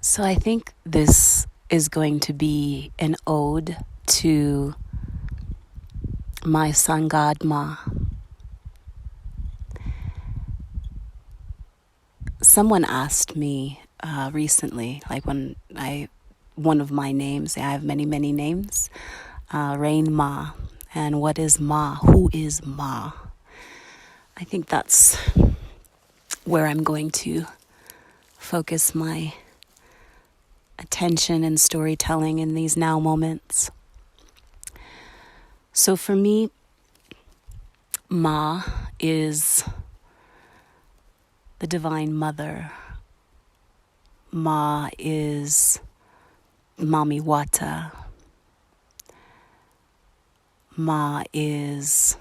So I think this is going to be an ode to my SanGodMA. Someone asked me recently, like one of my names, I have many, many names, RainMa, and what is Ma? Who is Ma? I think that's where I'm going to focus my attention and storytelling in these now moments. So for me, Ma is the Divine Mother. Ma is Mami Wata. Ma is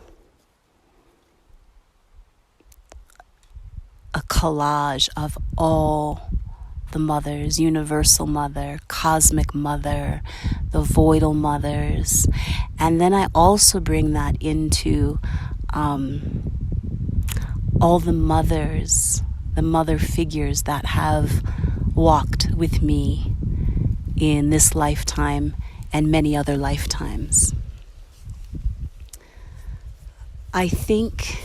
a collage of all the mothers, universal mother, cosmic mother, the voidal mothers. And then I also bring that into all the mothers, the mother figures that have walked with me in this lifetime and many other lifetimes. I think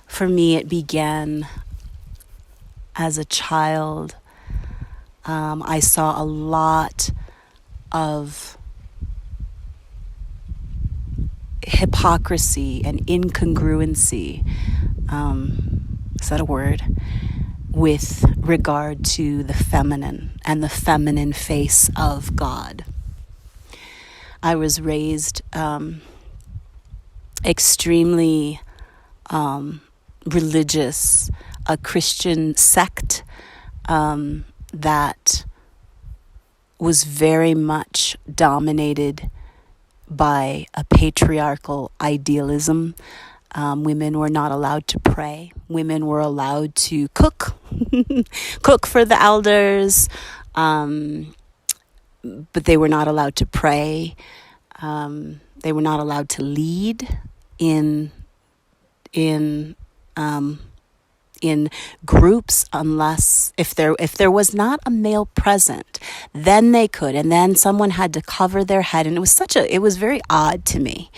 for me it began as a child. I saw a lot of hypocrisy and incongruency, is that a word? With regard to the feminine and the feminine face of God. I was raised extremely religious, a Christian sect that was very much dominated by a patriarchal idealism. Women were not allowed to pray. Women were allowed to cook, cook for the elders, but they were not allowed to pray. They were not allowed to lead in groups unless if there was not a male present, then they could, and then someone had to cover their head, and it was very odd to me.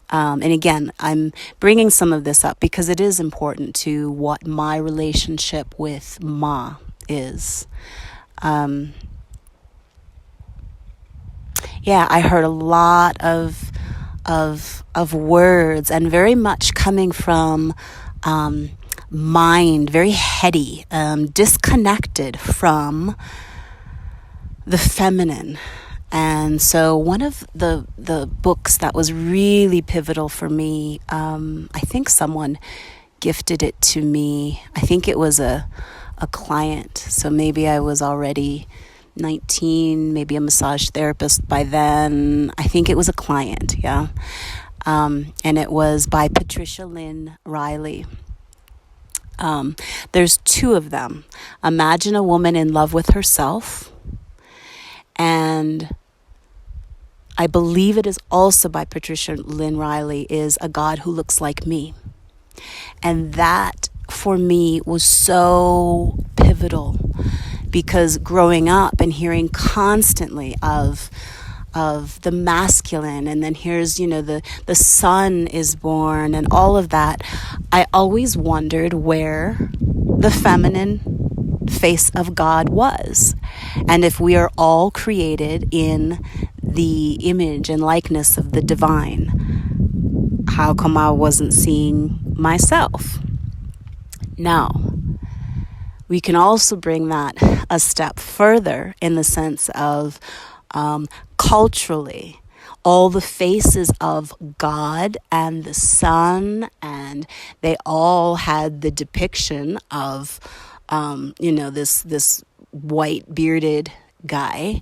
And again, I'm bringing some of this up because it is important to what my relationship with Ma is. I heard a lot of words, and very much coming from mind, very heady, disconnected from the feminine. And so one of the books that was really pivotal for me, I think someone gifted it to me. I think it was a client. So maybe I was already 19, maybe a massage therapist by then. I think it was a client, yeah. And it was by Patricia Lynn Riley. There's two of them. Imagine a Woman in Love with Herself. And I believe it is also by Patricia Lynn Riley, is A God Who Looks Like Me. And that for me was so pivotal, because growing up and hearing constantly of the masculine, and then here's, the son is born and all of that, I always wondered where the feminine face of God was. And if we are all created in the image and likeness of the divine, how come I wasn't seeing myself? Now, we can also bring that a step further in the sense of culturally, all the faces of God and the Son, and they all had the depiction of, this white bearded guy,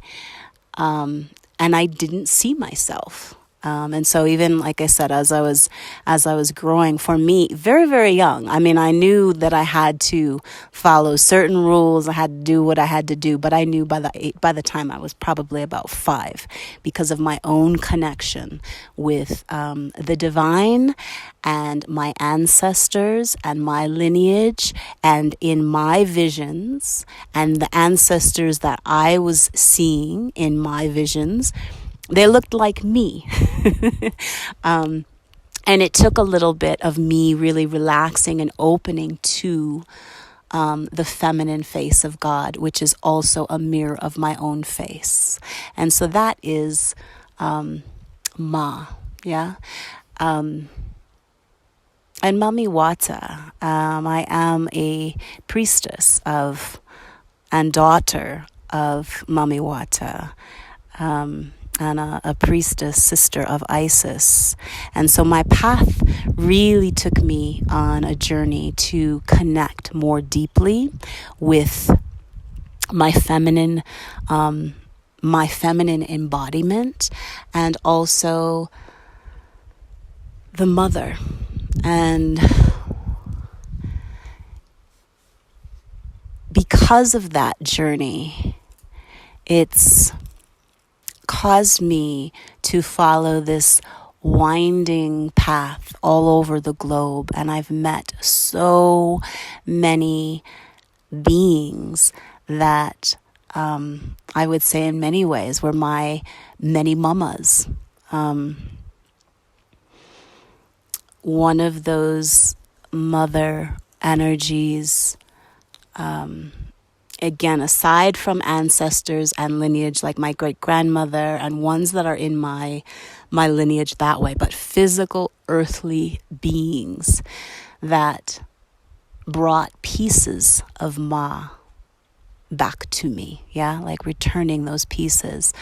and I didn't see myself And so even like I said, as I was growing, for me, very, very young, I mean, I knew that I had to follow certain rules. I had to do what I had to do, but I knew by the time I was probably about 5, because of my own connection with the divine and my ancestors and my lineage, and in my visions and the ancestors that I was seeing in my visions, they looked like me. And it took a little bit of me really relaxing and opening to the feminine face of God, which is also a mirror of my own face. And so that is Ma, yeah? And Mami Wata, I am a priestess of and daughter of Mami Wata. And a priestess, sister of Isis. And so my path really took me on a journey to connect more deeply with my feminine embodiment, and also the mother. And because of that journey, it's caused me to follow this winding path all over the globe. And I've met so many beings that I would say in many ways were my many mamas. One of those mother energies, again, aside from ancestors and lineage like my great-grandmother and ones that are in my lineage that way, but physical earthly beings that brought pieces of Ma back to me, yeah, like returning those pieces.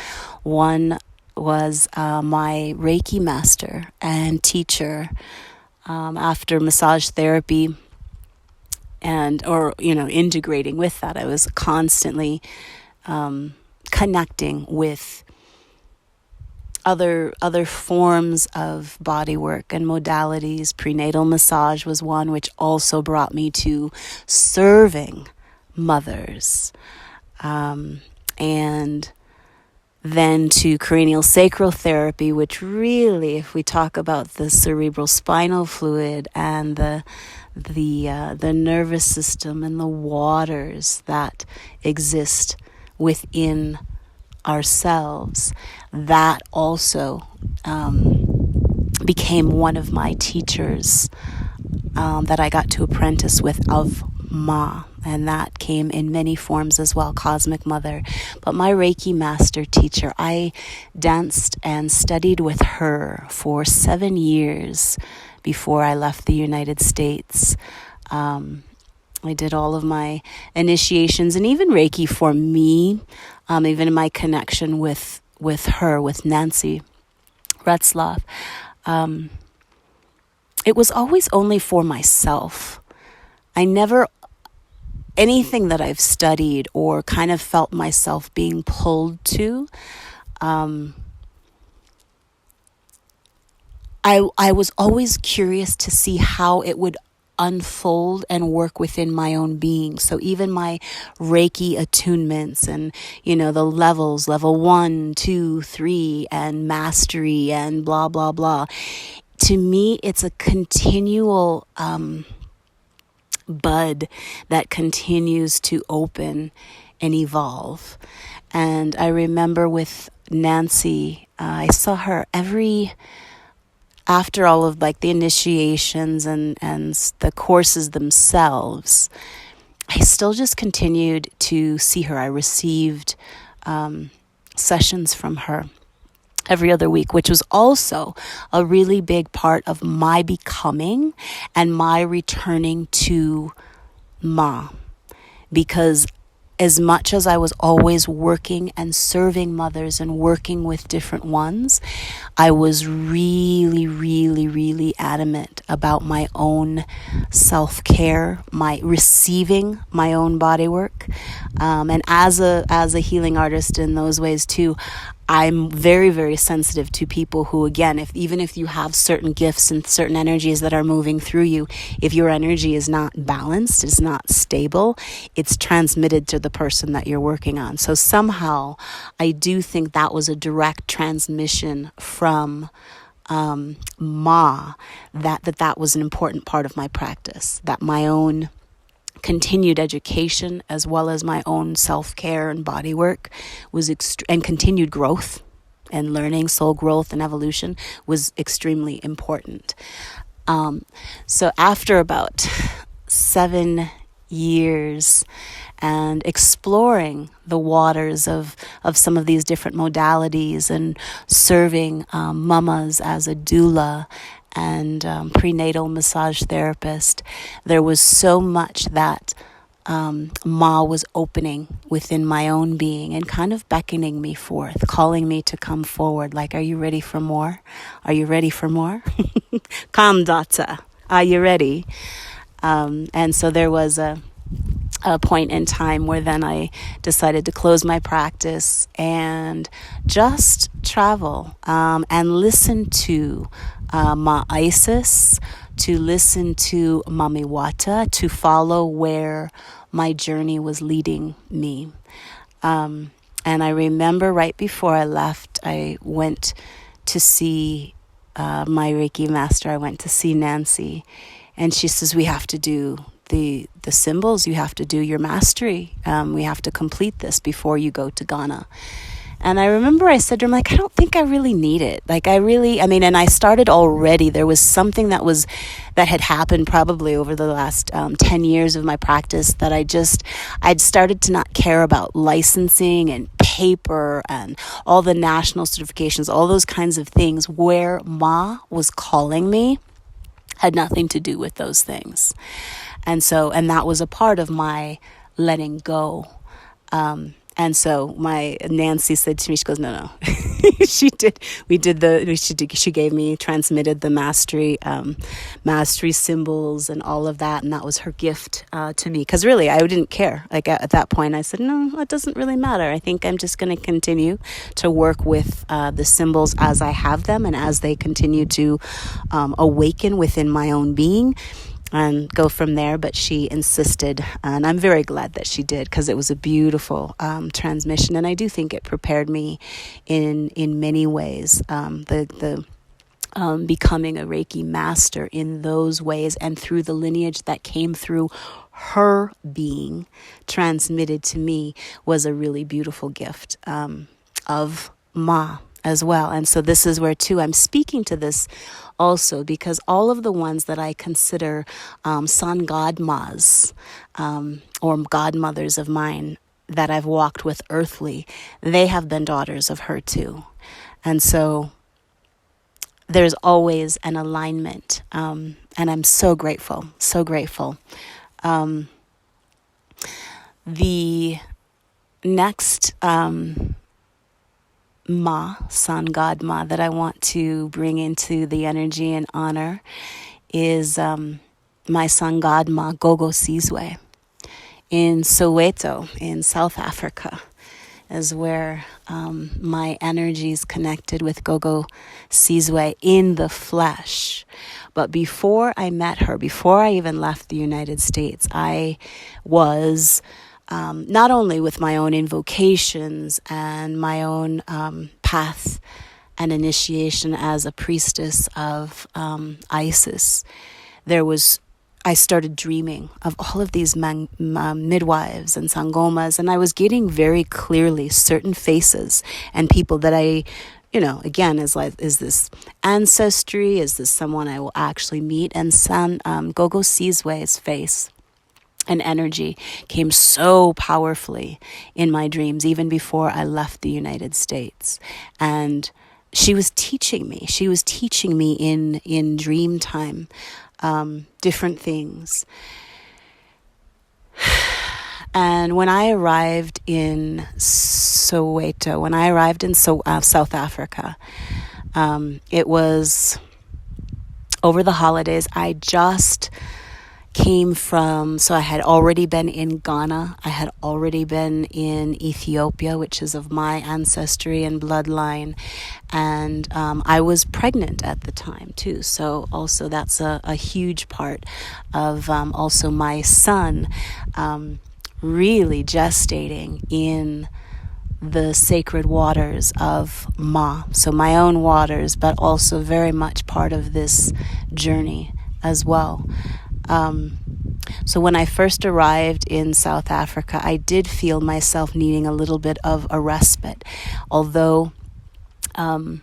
One was my Reiki master and teacher. After massage therapy, or integrating with that, I was constantly connecting with other forms of body work and modalities. Prenatal massage was one, which also brought me to serving mothers, and then to cranial sacral therapy, which really, if we talk about the cerebral spinal fluid and the nervous system and the waters that exist within ourselves, that also became one of my teachers that I got to apprentice with of Ma. And that came in many forms as well, Cosmic Mother. But my Reiki master teacher, I danced and studied with her for 7 years before I left the United States. I did all of my initiations and even Reiki for me, even in my connection with her, with Nancy Retzlaff. It was always only for myself. I never, anything that I've studied or kind of felt myself being pulled to, I was always curious to see how it would unfold and work within my own being. So even my Reiki attunements and, the levels, level 1, 2, 3, and mastery and blah, blah, blah. To me, it's a continual bud that continues to open and evolve. And I remember with Nancy, I saw her after all of like the initiations and the courses themselves, I still just continued to see her. I received sessions from her every other week, which was also a really big part of my becoming and my returning to Ma. Because as much as I was always working and serving mothers and working with different ones, I was really, really, really adamant about my own self-care, my receiving my own body work. And as a healing artist in those ways too, I'm very, very sensitive to people who, again, even if you have certain gifts and certain energies that are moving through you, if your energy is not balanced, is not stable, it's transmitted to the person that you're working on. So somehow I do think that was a direct transmission from Ma, that was an important part of my practice, that my own continued education as well as my own self-care and body work was and continued growth and learning, soul growth and evolution was extremely important. So after about 7 years and exploring the waters of some of these different modalities and serving mamas as a doula and prenatal massage therapist, there was so much that Ma was opening within my own being and kind of beckoning me forth, calling me to come forward. Like, are you ready for more? Are you ready for more? Come, daughter. Are you ready? And so there was a point in time where then I decided to close my practice and just travel and listen to Ma Isis, to listen to Mami Wata, to follow where my journey was leading me. And I remember right before I left, I went to see my Reiki master. I went to see Nancy, and she says, we have to do the symbols. You have to do your mastery. We have to complete this before you go to Ghana. And I remember I said to him, like, I don't think I really need it. Like, and I started already. There was something that had happened probably over the last 10 years of my practice that I'd started to not care about licensing and paper and all the national certifications, all those kinds of things. Where Ma was calling me had nothing to do with those things. And that was a part of my letting go. And so my Nancy said to me, she goes, no. She transmitted the mastery symbols and all of that. And that was her gift to me. Because really, I didn't care. Like at that point, I said, no, it doesn't really matter. I think I'm just going to continue to work with the symbols as I have them and as they continue to awaken within my own being, and go from there. But she insisted, and I'm very glad that she did, because it was a beautiful transmission, and I do think it prepared me in many ways. The becoming a Reiki master in those ways, and through the lineage that came through her being transmitted to me, was a really beautiful gift of Ma as well. And so this is where too I'm speaking to this also, because all of the ones that I consider SanGodMAs or godmothers of mine that I've walked with earthly, they have been daughters of her too. And so there's always an alignment, and I'm so grateful, so grateful. The next SanGodMA that I want to bring into the energy and honor is my SanGodMA Gogo Sizwe in Soweto in South Africa, is where my energy is connected with Gogo Sizwe in the flesh. But before I met her, before I even left the United States, I was not only with my own invocations and my own path and initiation as a priestess of Isis, I started dreaming of all of these midwives and Sangomas, and I was getting very clearly certain faces and people that I, again, is this ancestry? Is this someone I will actually meet? And Gogo Sizwe's face and energy came so powerfully in my dreams, even before I left the United States. And she was teaching me in dream time, different things. And when I arrived in Soweto, South Africa, it was over the holidays. I just came from, so I had already been in Ghana. I had already been in Ethiopia, which is of my ancestry and bloodline. And I was pregnant at the time too. So also that's a huge part of also my son really gestating in the sacred waters of Ma. So my own waters, but also very much part of this journey as well. So when I first arrived in South Africa, I did feel myself needing a little bit of a respite, although, and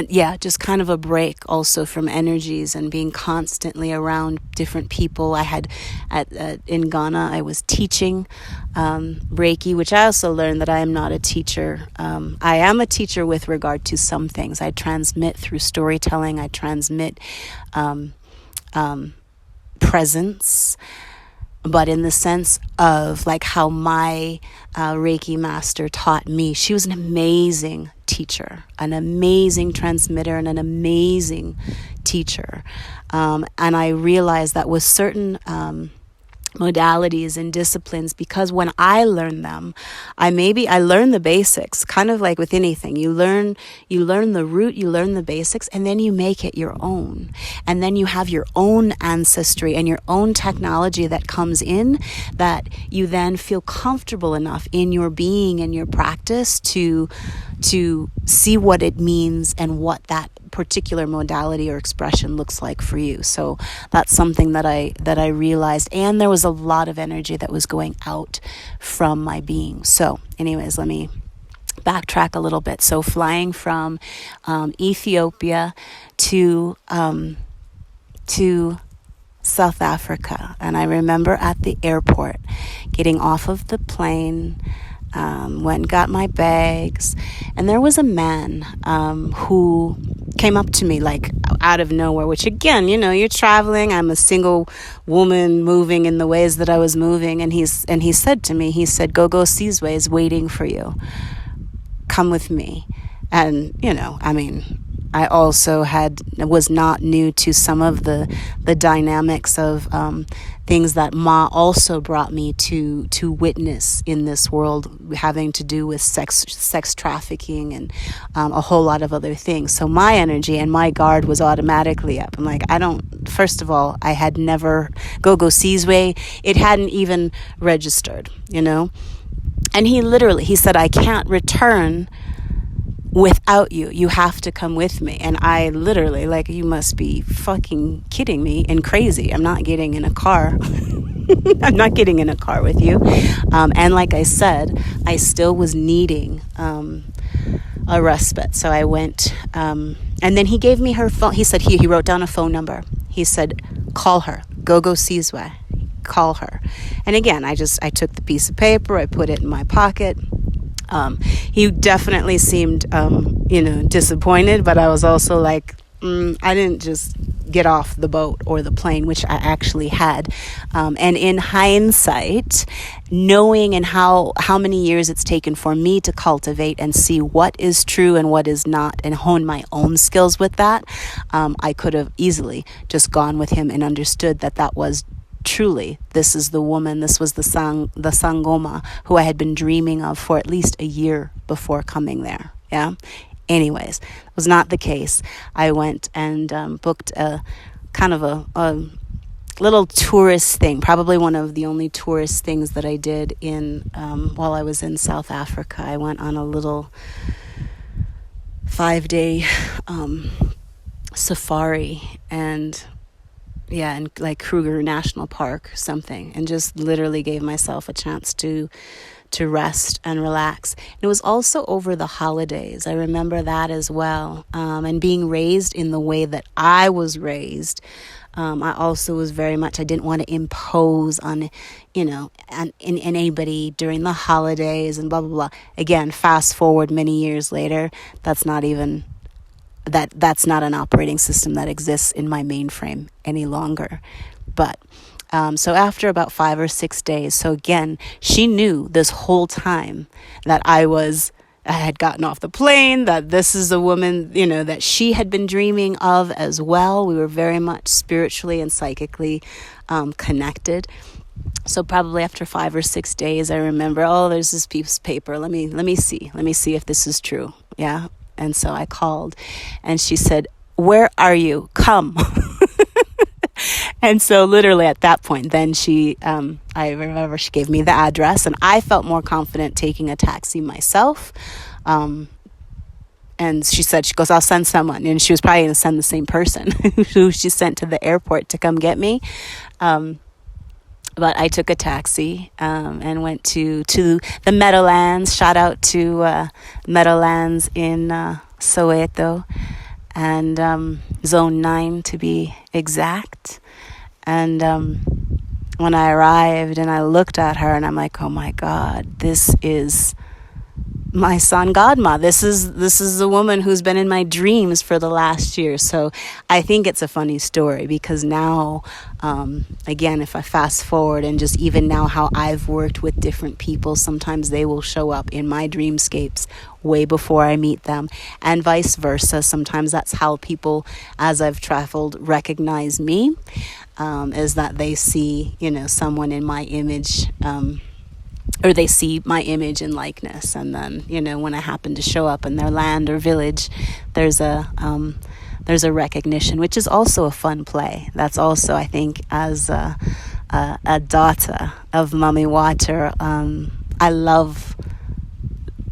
yeah, just kind of a break also from energies and being constantly around different people. I had in Ghana, I was teaching Reiki, which I also learned that I am not a teacher. I am a teacher with regard to some things. I transmit through storytelling. I transmit presence, but in the sense of like how my Reiki master taught me. She was an amazing teacher, an amazing transmitter, and an amazing teacher. And I realized that with certain modalities and disciplines, because when I learned them, I learned the basics, kind of like with anything. You learn the root, you learn the basics, and then you make it your own. And then you have your own ancestry and your own technology that comes in, that you then feel comfortable enough in your being and your practice to see what it means and what that particular modality or expression looks like for you. So that's something that I realized, and there was a lot of energy that was going out from my being. So anyways, let me backtrack a little bit. So flying from Ethiopia to South Africa, and I remember at the airport getting off of the plane, went and got my bags, and there was a man who came up to me like out of nowhere, which again, you're traveling. I'm a single woman moving in the ways that I was moving, and he said to me, Gogo Sizwe is waiting for you. Come with me. And, I also was not new to some of the dynamics of things that Ma also brought me to witness in this world, having to do with sex trafficking and a whole lot of other things. So my energy and my guard was automatically up. I'm like, first of all, I had never, Gogo Sizwe, it hadn't even registered, And he said, I can't return without you. You have to come with me. And I literally, like, you must be fucking kidding me and crazy. I'm not getting in a car. I'm not getting in a car with you. And like I said, I still was needing a respite. So I went, and then he gave me her phone. He said, he wrote down a phone number. He said, call her, Gogo Sizwe, call her. And again, I took the piece of paper, I put it in my pocket. He definitely seemed, disappointed, but I was also like, I didn't just get off the boat or the plane, which I actually had. And in hindsight, knowing and how many years it's taken for me to cultivate and see what is true and what is not, and hone my own skills with that, I could have easily just gone with him and understood that was truly, this is the woman, this was the Sangoma who I had been dreaming of for at least a year before coming there. Yeah. Anyways, it was not the case. I went and booked a kind of a little tourist thing, probably one of the only tourist things that I did while I was in South Africa. I went on a little 5-day safari, and in like Kruger National Park, something, and just literally gave myself a chance to rest and relax. And it was also over the holidays. I remember that as well. And being raised in the way that I was raised, I also was very much, I didn't want to impose on, in anybody during the holidays and blah, blah, blah. Again, fast forward many years later, that's not even that's not an operating system that exists in my mainframe any longer. But so after about 5 or 6 days, so again, she knew this whole time that I was I had gotten off the plane, that this is a woman, that she had been dreaming of as well. We were very much spiritually and psychically connected. So probably after 5 or 6 days, I remember, there's this piece of paper. Let me see if this is true. Yeah. And so I called, and she said, "Where are you? Come." And so literally at that point, then I remember she gave me the address, and I felt more confident taking a taxi myself. And she goes, "I'll send someone." And she was probably going to send the same person who she sent to the airport to come get me. But I took a taxi and went to the Meadowlands. Shout out to Meadowlands in Soweto, and Zone 9 to be exact. And when I arrived and I looked at her, and I'm like, oh my God, this is my SanGodMA. This is the woman who's been in my dreams for the last year. So I think it's a funny story, because now, again, if I fast forward and just even now how I've worked with different people, sometimes they will show up in my dreamscapes way before I meet them, and vice versa. Sometimes that's how people, as I've traveled, recognize me, is that they see, someone in my image, or they see my image and likeness, and then when I happen to show up in their land or village, there's a recognition, which is also a fun play. That's also, I think, as a daughter of Mummy Water, I love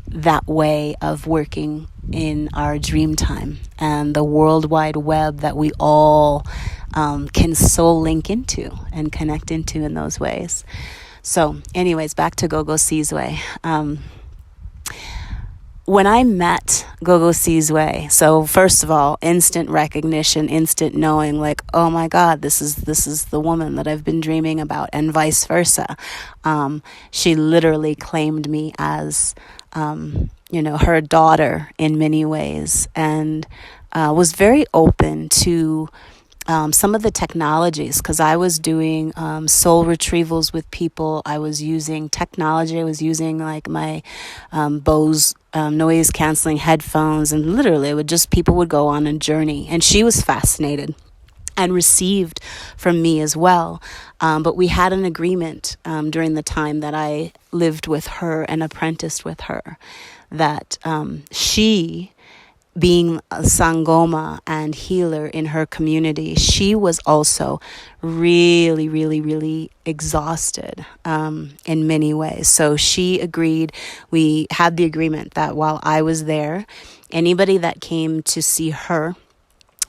that way of working in our dream time and the World Wide Web that we all can soul link into and connect into in those ways. So anyways, back to Gogo Sizwe. When I met Gogo Sizwe, so first of all, instant recognition, instant knowing, like, oh my God, this is the woman that I've been dreaming about, and vice versa. She literally claimed me as, her daughter in many ways, and was very open to some of the technologies, because I was doing soul retrievals with people. I was using technology. I was using like my Bose noise canceling headphones, and literally people would go on a journey, and she was fascinated and received from me as well. But we had an agreement during the time that I lived with her and apprenticed with her, that she, being a Sangoma and healer in her community, she was also really, really, really exhausted in many ways. So she agreed, we had the agreement that while I was there, anybody that came to see her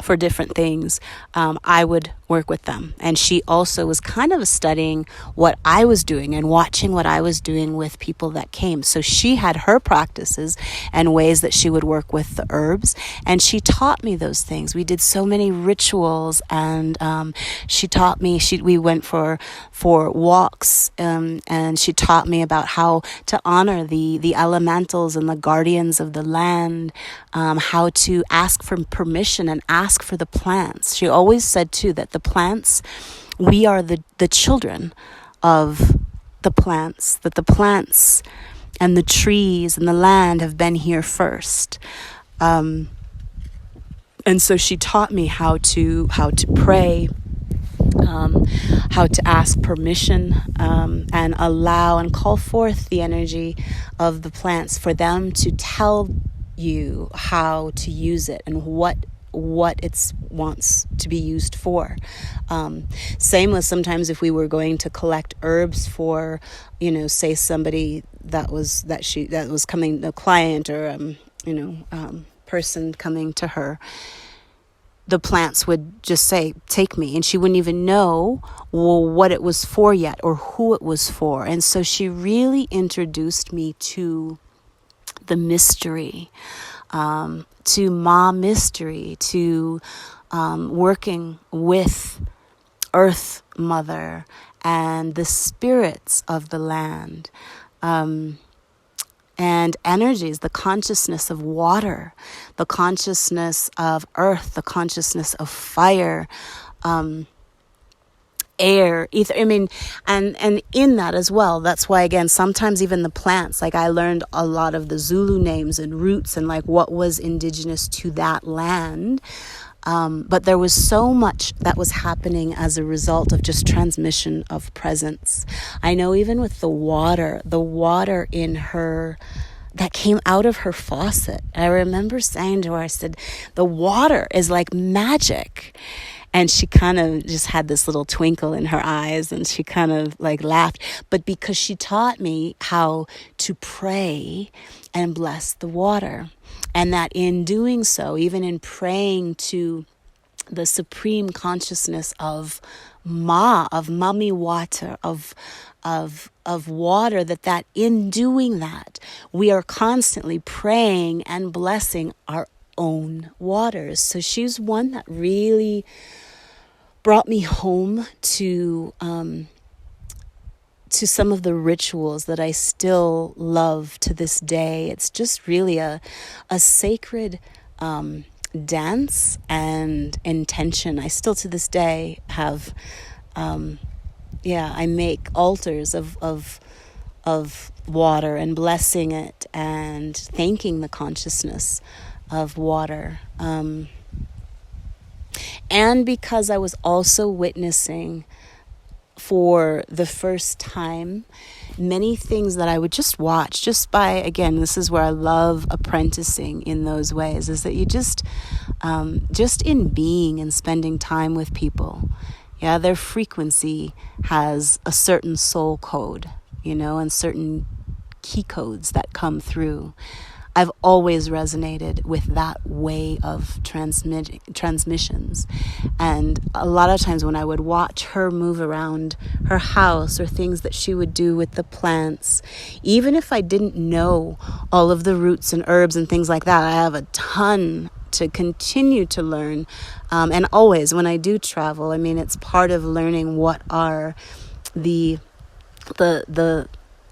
for different things, I would work with them. And she also was kind of studying what I was doing and watching what I was doing with people that came. So she had her practices and ways that she would work with the herbs, and she taught me those things. We did so many rituals, and she taught me, we went for walks, and she taught me about how to honor the elementals and the guardians of the land, how to ask for permission and ask for the plants. She always said too that the plants, we are the children of the plants, that the plants and the trees and the land have been here first. And so she taught me how to pray, how to ask permission, and allow and call forth the energy of the plants for them to tell you how to use it and what it wants to be used for. Same with sometimes if we were going to collect herbs for, say somebody that was coming, a client or person coming to her, the plants would just say, take me, and she wouldn't even know what it was for yet or who it was for. And so she really introduced me to the mystery, to Ma mystery, to working with Earth Mother and the spirits of the land, and energies, the consciousness of water, the consciousness of earth, the consciousness of fire, air, ether. I mean, and in that as well, that's why, again, sometimes even the plants, like I learned a lot of the Zulu names and roots and like what was indigenous to that land. But there was so much that was happening as a result of just transmission of presence. I know even with the water in her, that came out of her faucet. I remember saying to her, I said, the water is like magic. And she kind of just had this little twinkle in her eyes and she kind of like laughed. But because she taught me how to pray and bless the water. And that in doing so, even in praying to the supreme consciousness of Ma, of Mummy water, of water, that in doing that, we are constantly praying and blessing our own waters. So she's one that really brought me home to some of the rituals that I still love to this day. It's just really a sacred dance and intention. I still to this day have, I make altars of water and blessing it and thanking the consciousness of water. And because I was also witnessing for the first time many things that I would just watch, just by, again, this is where I love apprenticing in those ways, is that you just in being and spending time with people, their frequency has a certain soul code, and certain key codes that come through. I've always resonated with that way of transmissions. And a lot of times when I would watch her move around her house or things that she would do with the plants, even if I didn't know all of the roots and herbs and things like that, I have a ton to continue to learn. And always when I do travel, I mean, it's part of learning what are the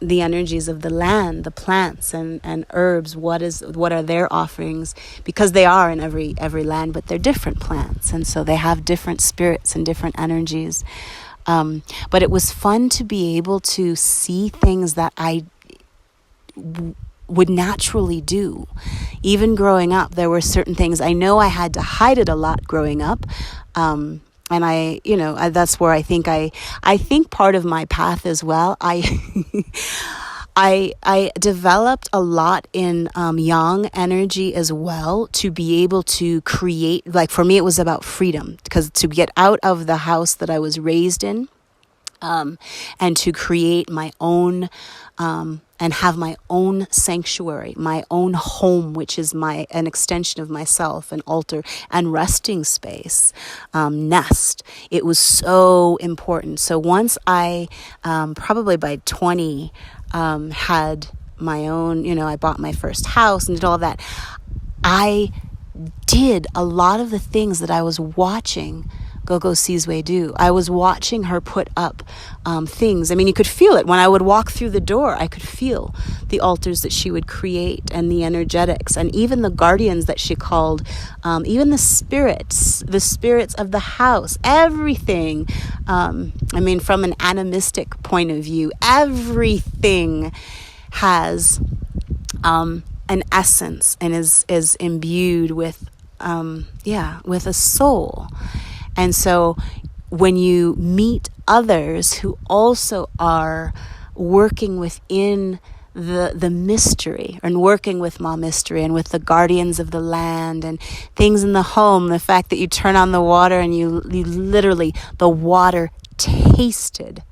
energies of the land, the plants and herbs, what are their offerings, because they are in every land, but they're different plants, and so they have different spirits and different energies. But it was fun to be able to see things that I would naturally do. Even growing up, there were certain things I know I had to hide it a lot growing up. And that's where I think part of my path as well. I developed a lot in yang energy as well, to be able to create. Like for me, it was about freedom, because to get out of the house that I was raised in, and to create my own. And have my own sanctuary, my own home, which is an extension of myself, an altar and resting space, nest. It was so important. So once I, probably by 20, had my own, I bought my first house and did all that, I did a lot of the things that I was watching Gogo Sizwe do. I was watching her put up things. I mean, you could feel it. When I would walk through the door, I could feel the altars that she would create and the energetics and even the guardians that she called, even the spirits of the house, everything. I mean, from an animistic point of view, everything has an essence and is imbued with a soul. And so when you meet others who also are working within the mystery and working with Ma Mystery and with the guardians of the land and things in the home, the fact that you turn on the water and you literally, the water tasted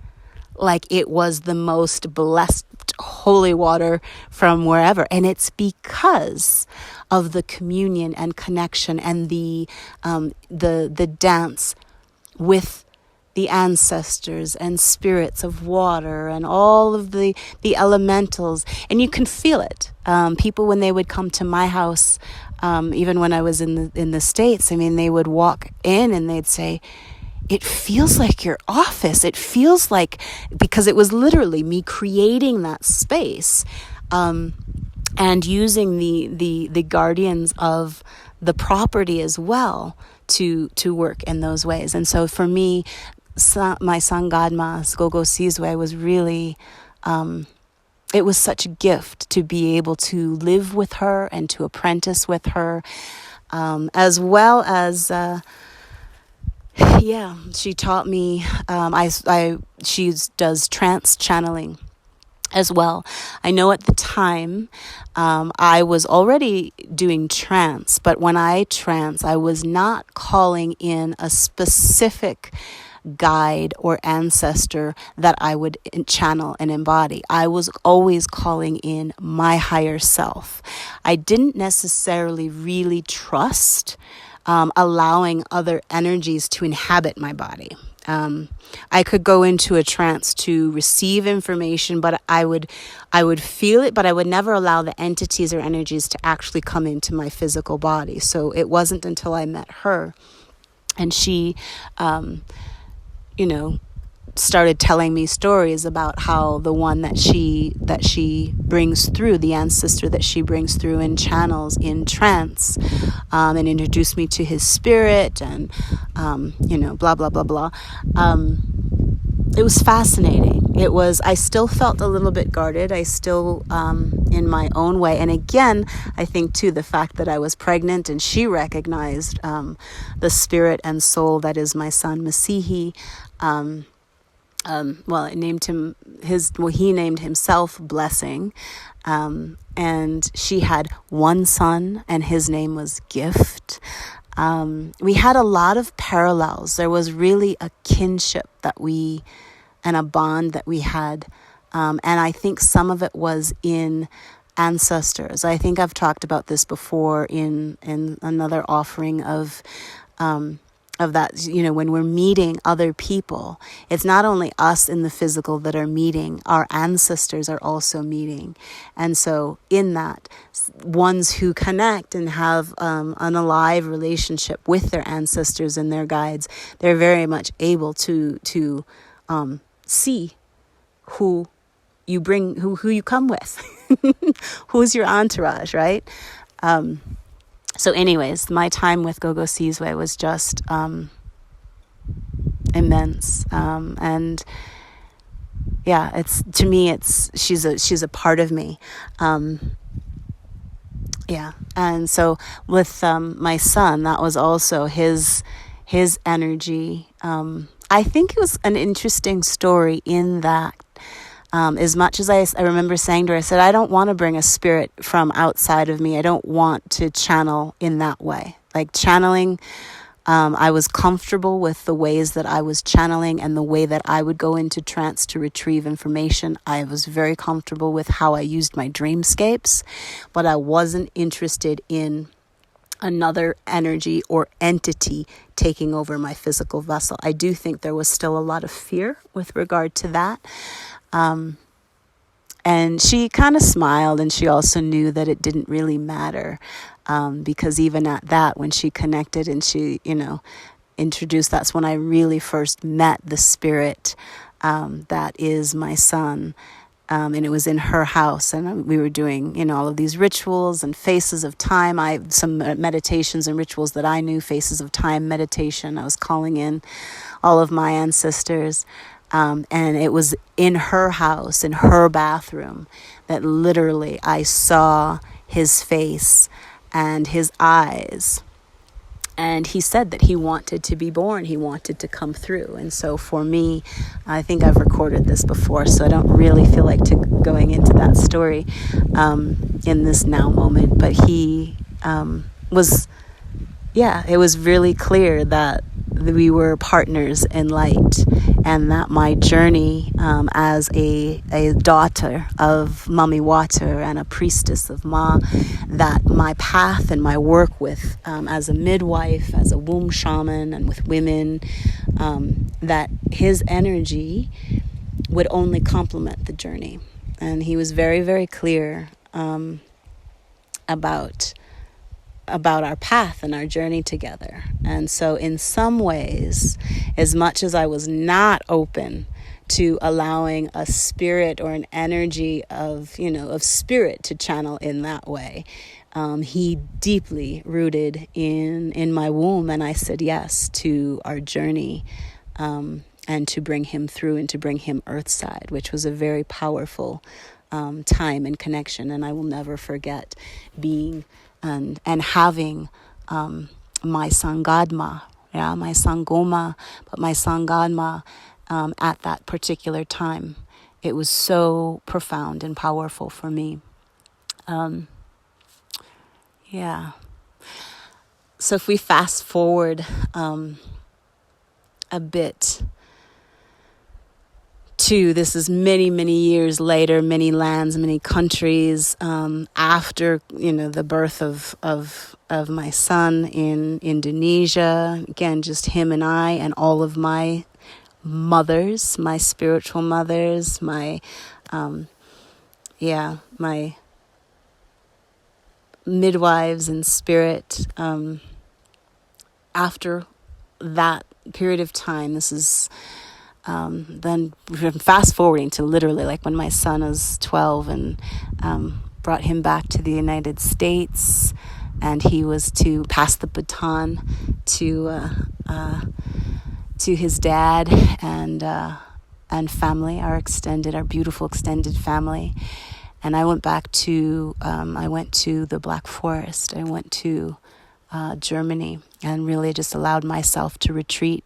like it was the most blessed holy water from wherever. And it's because of the communion and connection and the dance with the ancestors and spirits of water and all of the elementals. And you can feel it. People, when they would come to my house, even when I was in the States, I mean, they would walk in and they'd say, it feels like your office. It feels like, because it was literally me creating that space, and using the guardians of the property as well to work in those ways. And so for me, my SanGodMA, Gogo Sizwe, was really, it was such a gift to be able to live with her and to apprentice with her, as well as, she taught me, she does trance channeling as well. I know at the time, I was already doing trance, but when I trance, I was not calling in a specific guide or ancestor that I would channel and embody. I was always calling in my higher self. I didn't necessarily really trust allowing other energies to inhabit my body. I could go into a trance to receive information, but I would feel it, but I would never allow the entities or energies to actually come into my physical body. So it wasn't until I met her and she, started telling me stories about how the one that she brings through, the ancestor that she brings through in channels in trance, and introduced me to his spirit and, blah, blah, blah, blah. It was fascinating. I still felt a little bit guarded. I still, in my own way. And again, I think too, the fact that I was pregnant and she recognized, the spirit and soul that is my son, Masihi. He named himself Blessing. And she had one son and his name was Gift. We had a lot of parallels. There was really a kinship and a bond that we had. And I think some of it was in ancestors. I think I've talked about this before in another offering of that, when we're meeting other people, it's not only us in the physical that are meeting, our ancestors are also meeting. And so in that, ones who connect and have an alive relationship with their ancestors and their guides, they're very much able to see who you bring, who you come with, who's your entourage, right? So anyways, my time with Gogo Sizwe was just immense. And yeah, she's a part of me. And so with my son, that was also his energy. I think it was an interesting story in that as much as I remember saying to her, I said, I don't want to bring a spirit from outside of me. I don't want to channel in that way. Like channeling, I was comfortable with the ways that I was channeling and the way that I would go into trance to retrieve information. I was very comfortable with how I used my dreamscapes, but I wasn't interested in another energy or entity taking over my physical vessel. I do think there was still a lot of fear with regard to that. And she kind of smiled, and she also knew that it didn't really matter, because even at that, when she connected and she, introduced, that's when I really first met the spirit that is my son. And it was in her house, and we were doing, all of these rituals and faces of time. Some meditations and rituals that I knew, faces of time meditation. I was calling in all of my ancestors. And it was in her house, in her bathroom, that literally I saw his face and his eyes. And he said that he wanted to be born. He wanted to come through. And so for me, I think I've recorded this before, so I don't really feel like going into that story in this now moment. But he it was really clear that we were partners in light, and that my journey as a daughter of Mami Water and a priestess of Ma, that my path and my work with as a midwife, as a womb shaman, and with women, that his energy would only complement the journey. And he was very, very clear about our path and our journey together. And so in some ways, as much as I was not open to allowing a spirit or an energy of spirit to channel in that way, he deeply rooted in my womb, and I said yes to our journey and to bring him through and to bring him earthside, which was a very powerful time and connection. And I will never forget being and having my SanGodMA, my Sangoma, but my SanGodMA at that particular time. It was so profound and powerful for me. So if we fast forward a bit to, this is many, many years later, many lands, many countries, after, the birth of my son in Indonesia. Again, just him and I and all of my mothers, my spiritual mothers, my midwives in spirit. After that period of time, this is then fast forwarding to literally like when my son was 12 and brought him back to the United States, and he was to pass the baton to his dad and family, our beautiful extended family. And I went back to the Black Forest. I went to Germany and really just allowed myself to retreat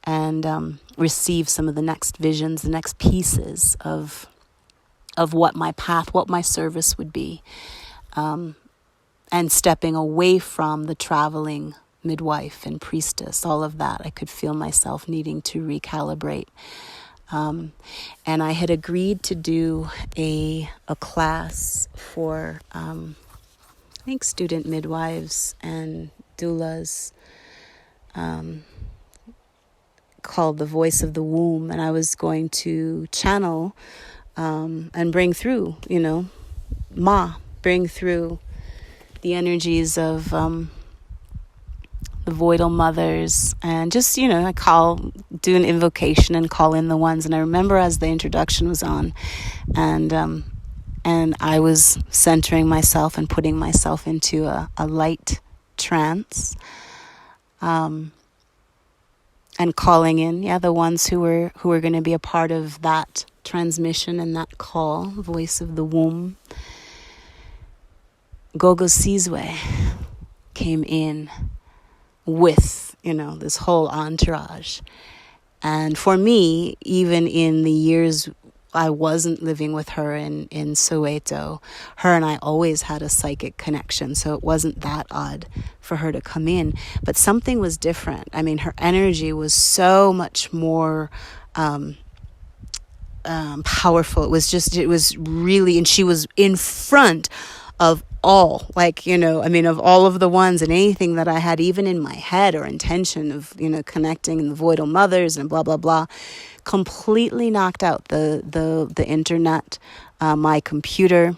and receive some of the next visions, the next pieces of what my path, what my service would be, and stepping away from the traveling midwife and priestess, all of that. I could feel myself needing to recalibrate. And I had agreed to do a class for, I think, student midwives and doulas, called The Voice of the Womb. And I was going to channel and bring through, bring through the energies of the voidal mothers, and just, do an invocation and call in the ones. And I remember as the introduction was on, and I was centering myself and putting myself into a light trance, and calling in, the ones who were going to be a part of that transmission and that call, Voice of the Womb. Gogo Sizwe came in with, this whole entourage. And for me, even in the years I wasn't living with her in Soweto, her and I always had a psychic connection, so it wasn't that odd for her to come in. But something was different. I mean, her energy was so much more powerful. It was really, and she was in front of all, of all of the ones, and anything that I had even in my head or intention of, connecting and the voidal mothers and blah, blah, blah, completely knocked out the internet, my computer,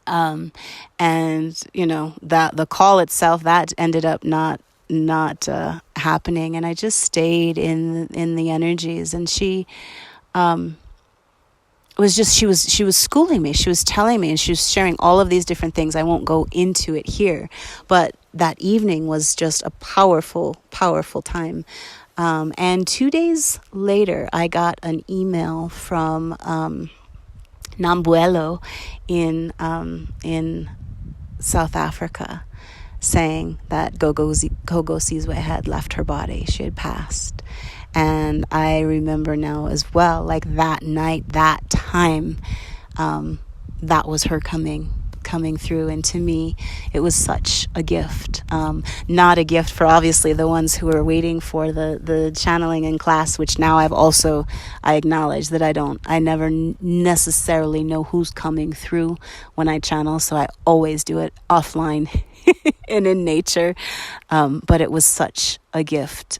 and, that the call itself, that ended up not happening. And I just stayed in the energies, and she was schooling me. She was telling me, and she was sharing all of these different things. I won't go into it here, but that evening was just a powerful, powerful time. And 2 days later, I got an email from Nambuelo in South Africa, saying that Gogo Sizwe had left her body. She had passed. And I remember now as well, like that night, that time, that was her coming through. And to me, it was such a gift. Not a gift for obviously the ones who are waiting for the channeling in class, which now I acknowledge that I never necessarily know who's coming through when I channel. So I always do it offline and in nature. But it was such a gift,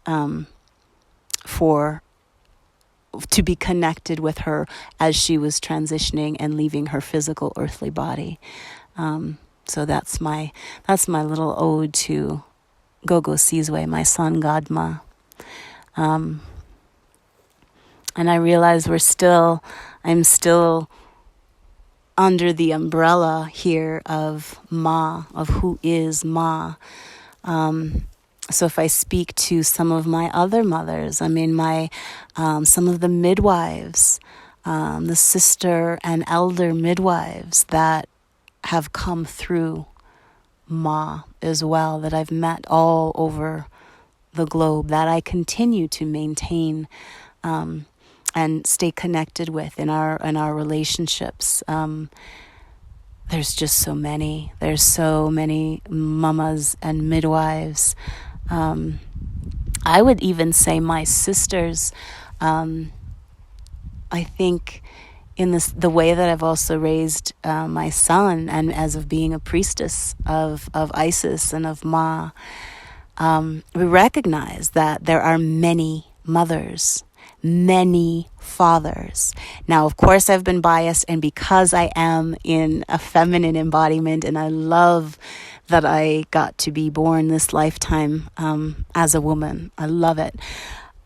to be connected with her as she was transitioning and leaving her physical earthly body. So that's my little ode to Gogo Sizwe, my SanGodMA. And I realize I'm still under the umbrella here of Ma, of who is Ma. So if I speak to some of my other mothers, I mean, some of the midwives, the sister and elder midwives that have come through Ma as well, that I've met all over the globe, that I continue to maintain and stay connected with in our relationships. There's just so many. There's so many mamas and midwives. I would even say my sisters. I think in the way that I've also raised my son, and as of being a priestess of Isis and of Ma, we recognize that there are many mothers, many fathers. Now, of course, I've been biased, and because I am in a feminine embodiment, and I love that I got to be born this lifetime as a woman. I love it.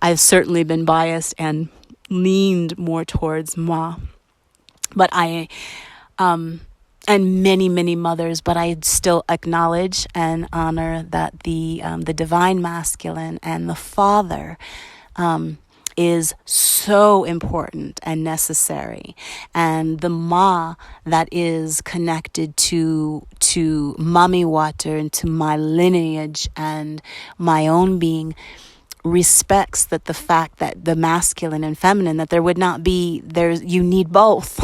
I've certainly been biased and leaned more towards Ma. But and many, many mothers, but I still acknowledge and honor that the divine masculine and the father is so important and necessary. And the Ma that is connected to Mami Water and to my lineage and my own being respects that the fact that the masculine and feminine, that there would not be, you need both.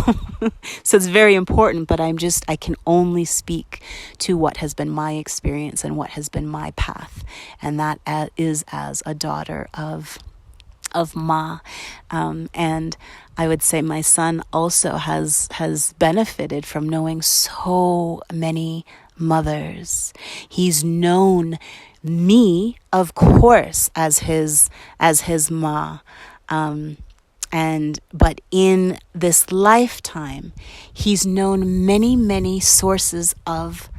So it's very important, but I can only speak to what has been my experience and what has been my path. And that is as a daughter of Ma. And I would say my son also has benefited from knowing so many mothers. He's known me, of course, as his Ma. But in this lifetime, he's known many, many sources of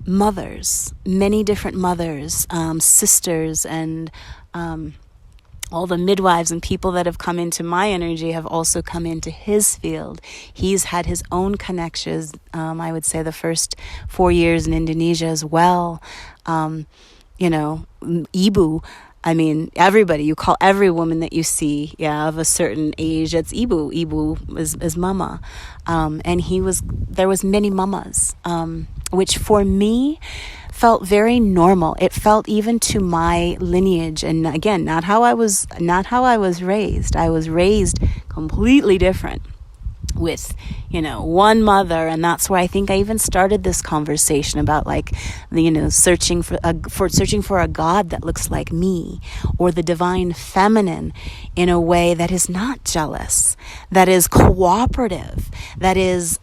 mothers, many different mothers, sisters, and all the midwives and people that have come into my energy have also come into his field. He's had his own connections, I would say the first 4 years in Indonesia as well. Ibu, I mean, everybody, you call every woman that you see, of a certain age, it's Ibu. Ibu is mama. And there was many mamas, which for me felt very normal. It felt even to my lineage. And again, not how I was raised. I was raised completely different, with one mother. And that's where I think I even started this conversation about searching for a God that looks like me, or the divine feminine in a way that is not jealous, that is cooperative, that is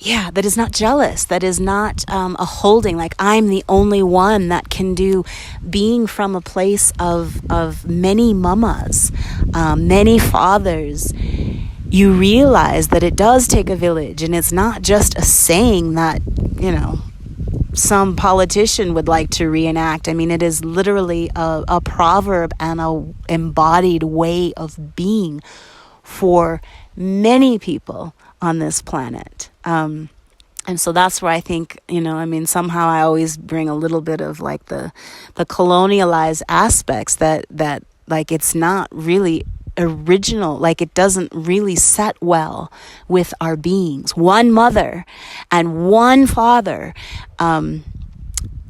that is not jealous, that is not a holding, like I'm the only one that can do, being from a place of many mamas, many fathers. You realize that it does take a village, and it's not just a saying that, some politician would like to reenact. I mean, it is literally a proverb and a embodied way of being for many people on this planet. And so that's where I think, somehow I always bring a little bit of like the colonialized aspects that like it's not really original, like it doesn't really set well with our beings. One mother and one father,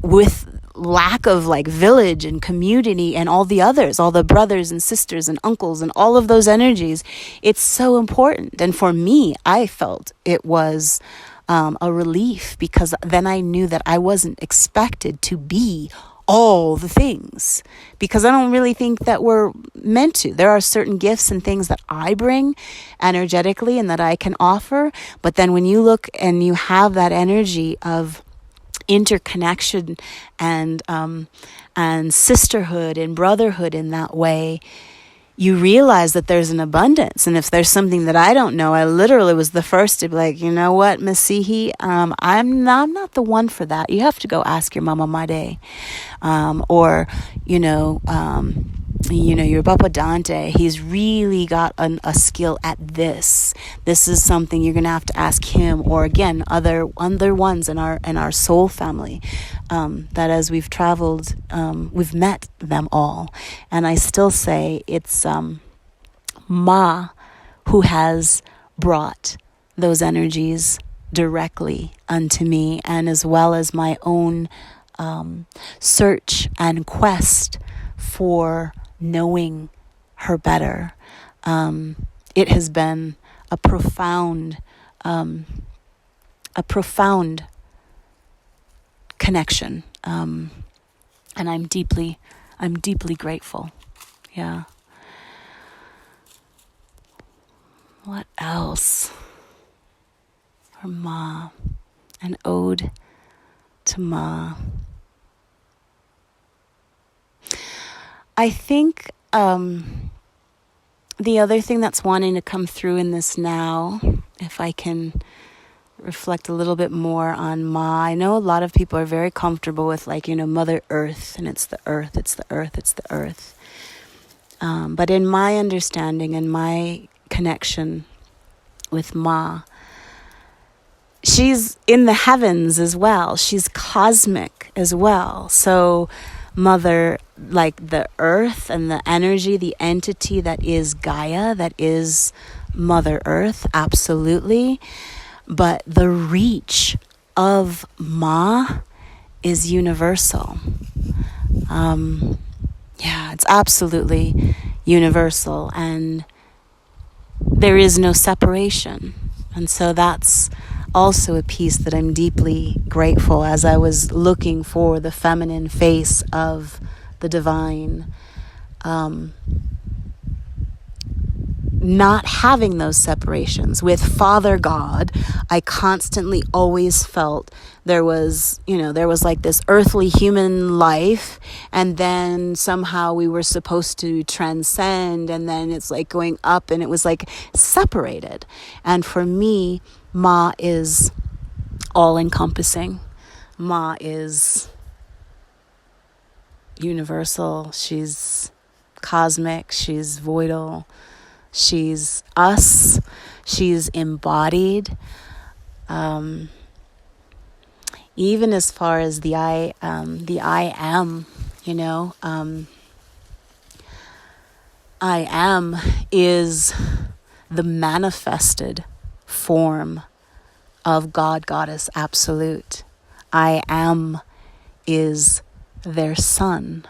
with lack of like village and community and all the others, all the brothers and sisters and uncles and all of those energies, it's so important. And for me, I felt it was a relief, because then I knew that I wasn't expected to be all the things, because I don't really think that we're meant to. There are certain gifts and things that I bring energetically and that I can offer. But then when you look and you have that energy of interconnection and sisterhood and brotherhood in that way, you realize that there's an abundance. And if there's something that I don't know, I literally was the first to be like, you know what, Masihi, I'm not the one for that. You have to go ask your Mama Made. your Papa Dante, he's really got a skill at this. This is something you're going to have to ask him, or again, other ones in our soul family, that as we've traveled, we've met them all. And I still say it's Ma who has brought those energies directly unto me, and as well as my own search and quest for knowing her better. It has been a profound connection, and I'm deeply grateful. Yeah. What else? For Ma, an ode to Ma. I think the other thing that's wanting to come through in this now, if I can reflect a little bit more on Ma. I know a lot of people are very comfortable with Mother Earth, and it's the earth, it's the earth, it's the earth. But in my understanding and my connection with Ma, she's in the heavens as well. She's cosmic as well. So Mother, like the earth and the energy, the entity that is Gaia, that is Mother Earth, absolutely. But the reach of Ma is universal. It's absolutely universal, and there is no separation. And so that's also a piece that I'm deeply grateful as I was looking for the feminine face of the divine. Not having those separations. With Father God, I constantly always felt there was like this earthly human life, and then somehow we were supposed to transcend, and then it's like going up, and it was like separated. And for me, Ma is all-encompassing. Ma is universal. She's cosmic. She's voidal. She's us. She's embodied. Even as far as the I am, I am is the manifested form of God, Goddess, Absolute. I am is their sun.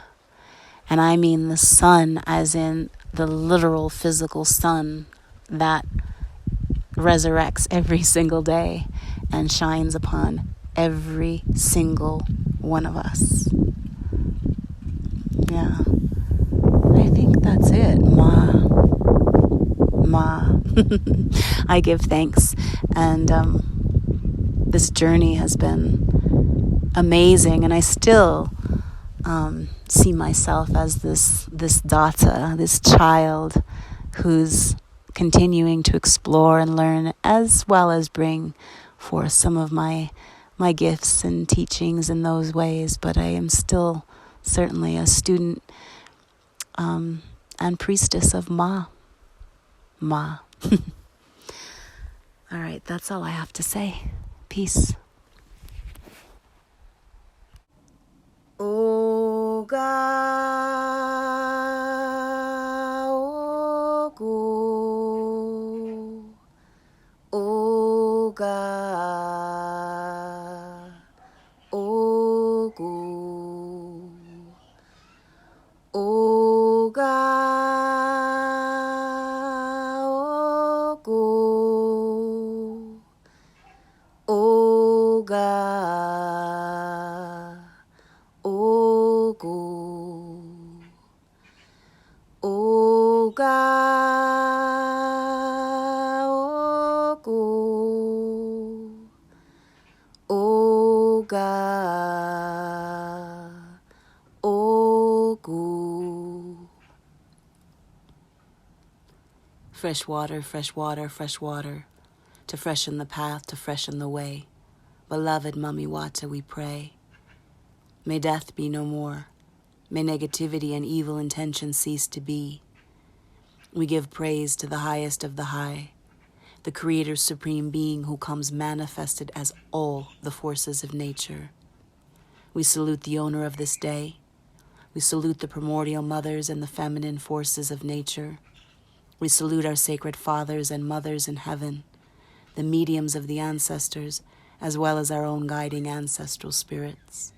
And I mean the sun as in the literal physical sun that resurrects every single day and shines upon every single one of us. Yeah. I think that's it. Ma. I give thanks. And this journey has been amazing. And I still see myself as this daughter, this child who's continuing to explore and learn, as well as bring forth some of my gifts and teachings in those ways. But I am still certainly a student and priestess of Ma. All right, that's all I have to say. Peace. Oga, ogu, oga, ogu, oga, ogu, oga. Oga, ogu, oga, ogu. Fresh water, fresh water, fresh water, to freshen the path, to freshen the way. Beloved Mummy Wata, we pray. May death be no more. May negativity and evil intention cease to be. We give praise to the highest of the high, the Creator's supreme being who comes manifested as all the forces of nature. We salute the owner of this day. We salute the primordial mothers and the feminine forces of nature. We salute our sacred fathers and mothers in heaven, the mediums of the ancestors, as well as our own guiding ancestral spirits.